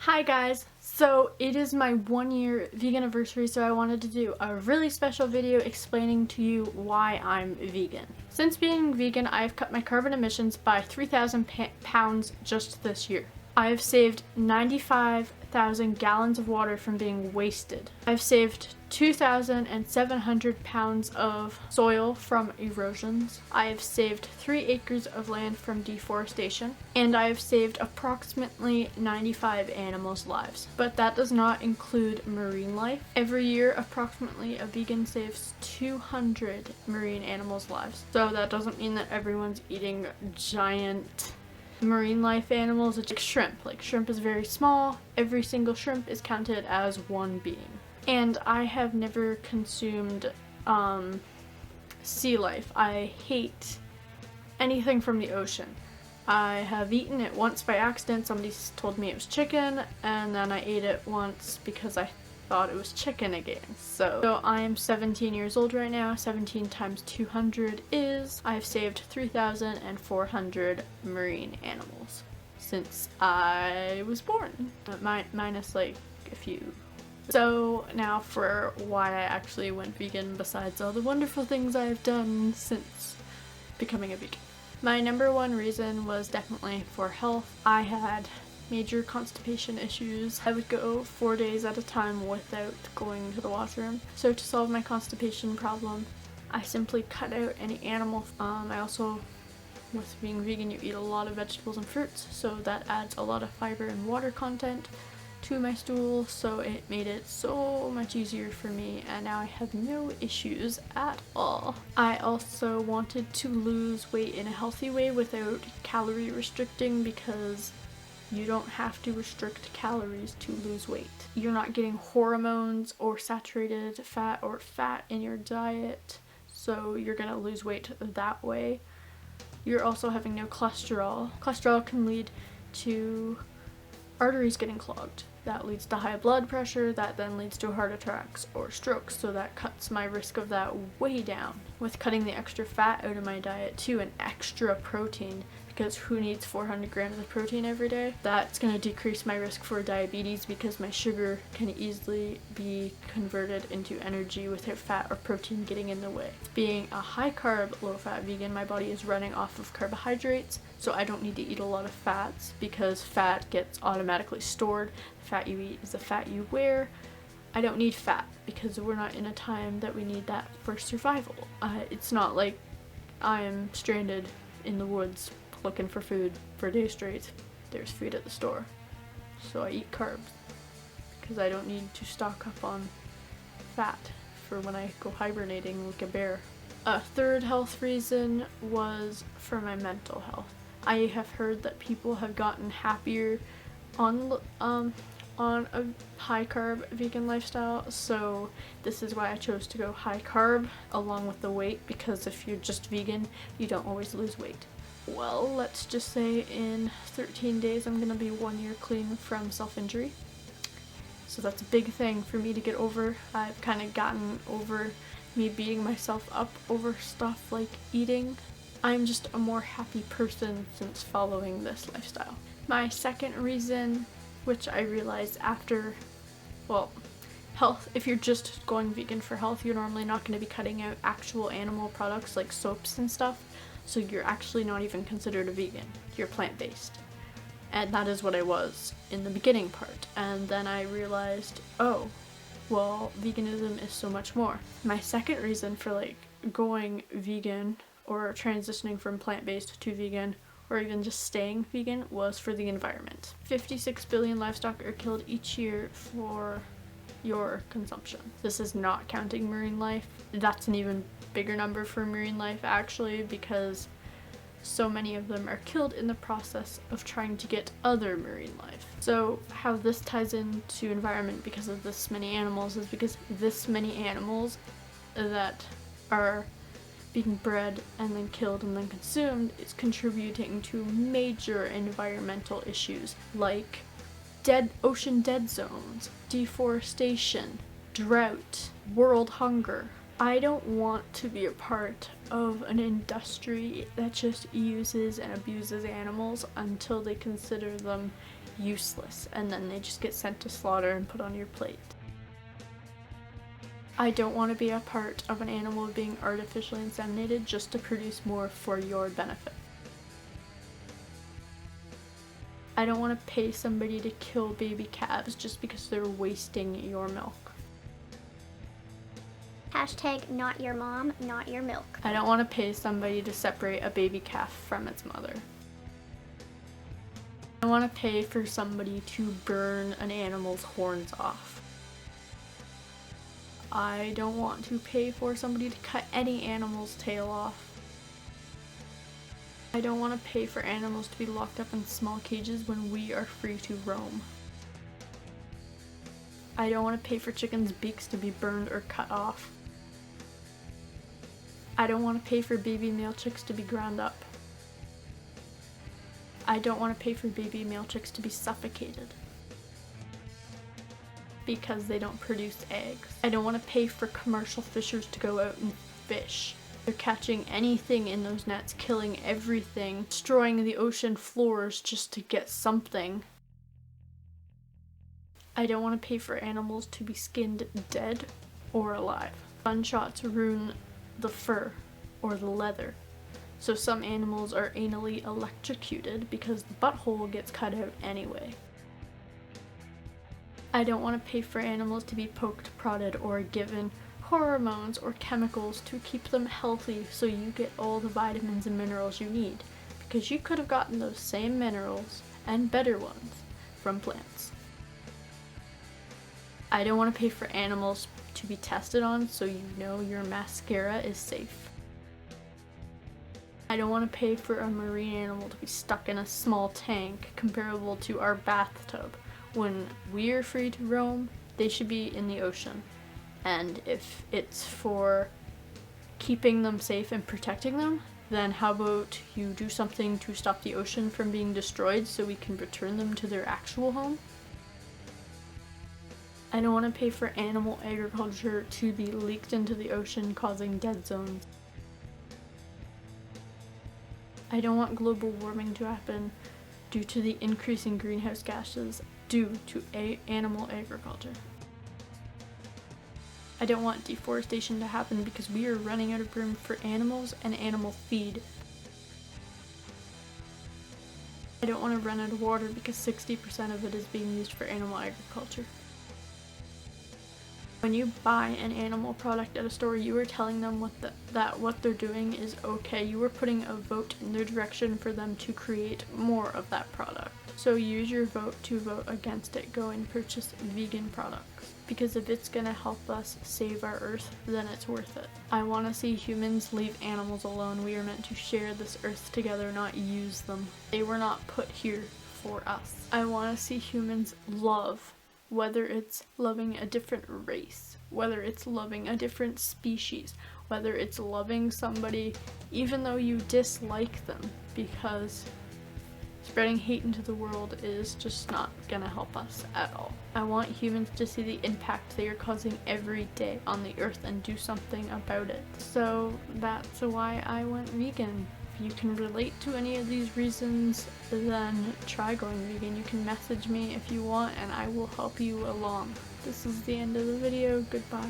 Hi guys! So it is my 1 year vegan anniversary, so I wanted to do a really special video explaining to you why I'm vegan. Since being vegan, I've cut my carbon emissions by 3,000 pounds just this year. I've saved 95,000 gallons of water from being wasted. I've saved 2,700 pounds of soil from erosions. I have saved 3 acres of land from deforestation. And I have saved approximately 95 animals' lives. But that does not include marine life. Every year, approximately a vegan saves 200 marine animals' lives. So that doesn't mean that everyone's eating giant marine life animals. It's like shrimp. Like, shrimp is very small. Every single shrimp is counted as one being. And I have never consumed sea life. I hate anything from the ocean. I have eaten it once by accident. Somebody told me it was chicken, and then I ate it once because I thought it was chicken again. So I am 17 years old right now. 17 times 200 is, I've saved 3,400 marine animals since I was born. Minus like a few. So now for why I actually went vegan, besides all the wonderful things I've done since becoming a vegan. My number one reason was definitely for health. I had major constipation issues. I would go 4 days at a time without going to the washroom. So to solve my constipation problem, I simply cut out any animal. I also, with being vegan, you eat a lot of vegetables and fruits, so that adds a lot of fiber and water content to my stool, so it made it so much easier for me, and now I have no issues at all. I also wanted to lose weight in a healthy way without calorie restricting, because you don't have to restrict calories to lose weight. You're not getting hormones or saturated fat or fat in your diet, so you're gonna lose weight that way. You're also having no cholesterol. Cholesterol can lead to arteries getting clogged. That leads to high blood pressure, that then leads to heart attacks or strokes, so that cuts my risk of that way down. With cutting the extra fat out of my diet too, and extra protein, because who needs 400 grams of protein every day? That's going to decrease my risk for diabetes, because my sugar can easily be converted into energy without fat or protein getting in the way. Being a high carb, low fat vegan, my body is running off of carbohydrates, so I don't need to eat a lot of fats, because fat gets automatically stored. The fat you eat is the fat you wear. I don't need fat, because we're not in a time that we need that for survival. It's not like I'm stranded in the woods looking for food for days straight. There's food at the store, so I eat carbs because I don't need to stock up on fat for when I go hibernating like a bear. A third health reason was for my mental health. I have heard that people have gotten happier on a high carb vegan lifestyle, so this is why I chose to go high carb along with the weight, because if you're just vegan, you don't always lose weight. Well, let's just say in 13 days I'm gonna be 1 year clean from self-injury. So that's a big thing for me to get over. I've kind of gotten over me beating myself up over stuff like eating. I'm just a more happy person since following this lifestyle. My second reason, which I realized after, well, health. If you're just going vegan for health, you're normally not going to be cutting out actual animal products like soaps and stuff. So you're actually not even considered a vegan. You're plant-based. And that is what I was in the beginning part. And then I realized, oh, well, veganism is so much more. My second reason for going vegan or transitioning from plant-based to vegan, or even just staying vegan, was for the environment. 56 billion livestock are killed each year for your consumption. This is not counting marine life. That's an even bigger number for marine life, actually, because so many of them are killed in the process of trying to get other marine life. So how this ties into environment because of this many animals is because this many animals that are being bred and then killed and then consumed is contributing to major environmental issues like ocean dead zones, deforestation, drought, world hunger. I don't want to be a part of an industry that just uses and abuses animals until they consider them useless, and then they just get sent to slaughter and put on your plate. I don't want to be a part of an animal being artificially inseminated just to produce more for your benefit. I don't want to pay somebody to kill baby calves just because they're wasting your milk. Hashtag not your mom, not your milk. I don't want to pay somebody to separate a baby calf from its mother. I want to pay for somebody to burn an animal's horns off. I don't want to pay for somebody to cut any animal's tail off. I don't want to pay for animals to be locked up in small cages when we are free to roam. I don't want to pay for chickens' beaks to be burned or cut off. I don't want to pay for baby male chicks to be ground up. I don't want to pay for baby male chicks to be suffocated because they don't produce eggs. I don't want to pay for commercial fishers to go out and fish. They're catching anything in those nets, killing everything, destroying the ocean floors just to get something. I don't want to pay for animals to be skinned dead or alive. Gunshots ruin the fur or the leather. So some animals are anally electrocuted because the butthole gets cut out anyway. I don't want to pay for animals to be poked, prodded, or given hormones or chemicals to keep them healthy so you get all the vitamins and minerals you need, because you could have gotten those same minerals and better ones from plants. I don't want to pay for animals to be tested on so you know your mascara is safe. I don't want to pay for a marine animal to be stuck in a small tank comparable to our bathtub. When we're free to roam, they should be in the ocean. And if it's for keeping them safe and protecting them, then how about you do something to stop the ocean from being destroyed so we can return them to their actual home? I don't want to pay for animal agriculture to be leaked into the ocean, causing dead zones. I don't want global warming to happen due to the increase in greenhouse gases due to animal agriculture. I don't want deforestation to happen because we are running out of room for animals and animal feed. I don't want to run out of water because 60% of it is being used for animal agriculture. When you buy an animal product at a store, you are telling them that what they're doing is okay. You are putting a vote in their direction for them to create more of that product. So use your vote to vote against it. Go and purchase vegan products. Because if it's gonna help us save our earth, then it's worth it. I want to see humans leave animals alone. We are meant to share this earth together, not use them. They were not put here for us. I want to see humans love. Whether it's loving a different race, whether it's loving a different species, whether it's loving somebody even though you dislike them, because spreading hate into the world is just not gonna help us at all. I want humans to see the impact they are causing every day on the earth and do something about it. So that's why I went vegan. If you can relate to any of these reasons, then try going vegan. You can message me if you want and I will help you along. This is the end of the video. Goodbye.